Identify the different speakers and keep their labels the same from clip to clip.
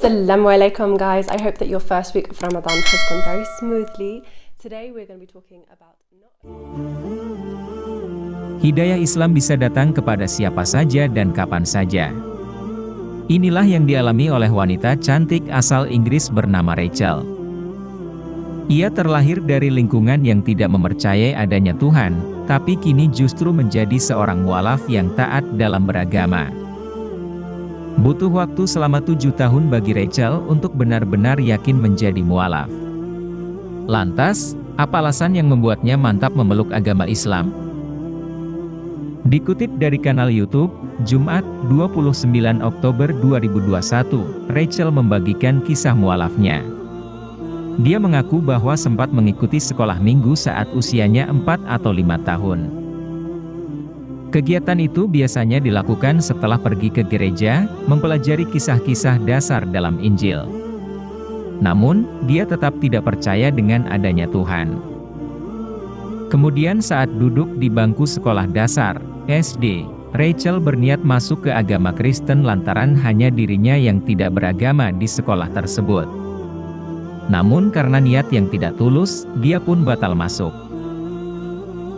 Speaker 1: Assalamualaikum guys, I hope that your first week of Ramadan has gone very smoothly. Today we're going to be talking about
Speaker 2: Hidayah Islam bisa datang kepada siapa saja dan kapan saja. Inilah yang dialami oleh wanita cantik asal Inggris bernama Rachel. Ia terlahir dari lingkungan yang tidak mempercayai adanya Tuhan, tapi kini justru menjadi seorang mualaf yang taat dalam beragama. Butuh waktu selama 7 tahun bagi Rachel untuk benar-benar yakin menjadi mualaf. Lantas, apa alasan yang membuatnya mantap memeluk agama Islam? Dikutip dari kanal YouTube, Jumat, 29 Oktober 2021, Rachel membagikan kisah mualafnya. Dia mengaku bahwa sempat mengikuti sekolah minggu saat usianya 4 atau 5 tahun. Kegiatan itu biasanya dilakukan setelah pergi ke gereja, mempelajari kisah-kisah dasar dalam Injil. Namun, dia tetap tidak percaya dengan adanya Tuhan. Kemudian saat duduk di bangku sekolah dasar, SD, Rachel berniat masuk ke agama Kristen lantaran hanya dirinya yang tidak beragama di sekolah tersebut. Namun karena niat yang tidak tulus, dia pun batal masuk.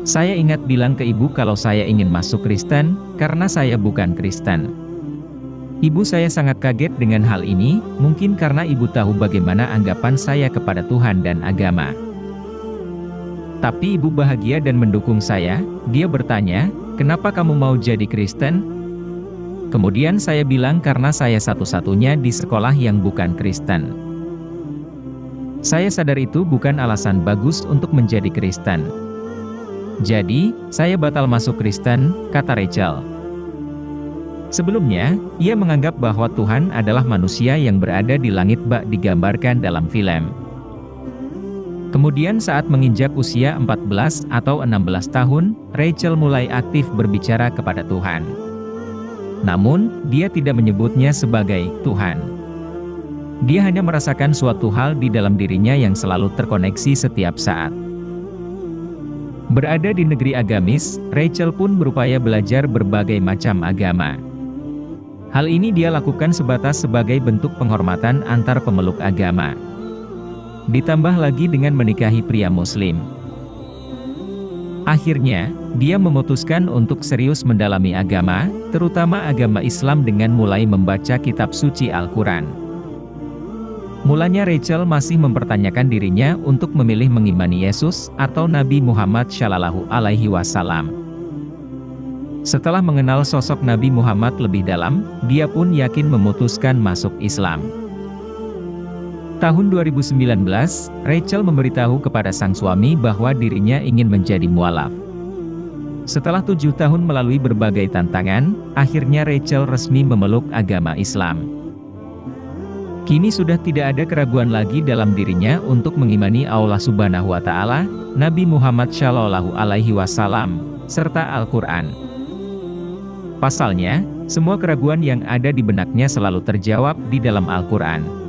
Speaker 2: Saya ingat bilang ke ibu kalau saya ingin masuk Kristen, karena saya bukan Kristen. Ibu saya sangat kaget dengan hal ini, mungkin karena ibu tahu bagaimana anggapan saya kepada Tuhan dan agama. Tapi ibu bahagia dan mendukung saya. Dia bertanya, "Kenapa kamu mau jadi Kristen?" Kemudian saya bilang karena saya satu-satunya di sekolah yang bukan Kristen. Saya sadar itu bukan alasan bagus untuk menjadi Kristen. Jadi, saya batal masuk Kristen, kata Rachel. Sebelumnya, ia menganggap bahwa Tuhan adalah manusia yang berada di langit bak digambarkan dalam film. Kemudian saat menginjak usia 14 atau 16 tahun, Rachel mulai aktif berbicara kepada Tuhan. Namun, dia tidak menyebutnya sebagai Tuhan. Dia hanya merasakan suatu hal di dalam dirinya yang selalu terkoneksi setiap saat. Berada di negeri agamis, Rachel pun berupaya belajar berbagai macam agama. Hal ini dia lakukan sebatas sebagai bentuk penghormatan antar pemeluk agama. Ditambah lagi dengan menikahi pria Muslim. Akhirnya, dia memutuskan untuk serius mendalami agama, terutama agama Islam dengan mulai membaca kitab suci Al-Quran. Mulanya Rachel masih mempertanyakan dirinya untuk memilih mengimani Yesus atau Nabi Muhammad Shallallahu Alaihi Wasallam. Setelah mengenal sosok Nabi Muhammad lebih dalam, dia pun yakin memutuskan masuk Islam. Tahun 2019, Rachel memberitahu kepada sang suami bahwa dirinya ingin menjadi mualaf. Setelah 7 tahun melalui berbagai tantangan, akhirnya Rachel resmi memeluk agama Islam. Kini sudah tidak ada keraguan lagi dalam dirinya untuk mengimani Allah Subhanahu wa Ta'ala, Nabi Muhammad Shallallahu Alaihi Wasallam, serta Al-Quran. Pasalnya, semua keraguan yang ada di benaknya selalu terjawab di dalam Al-Quran.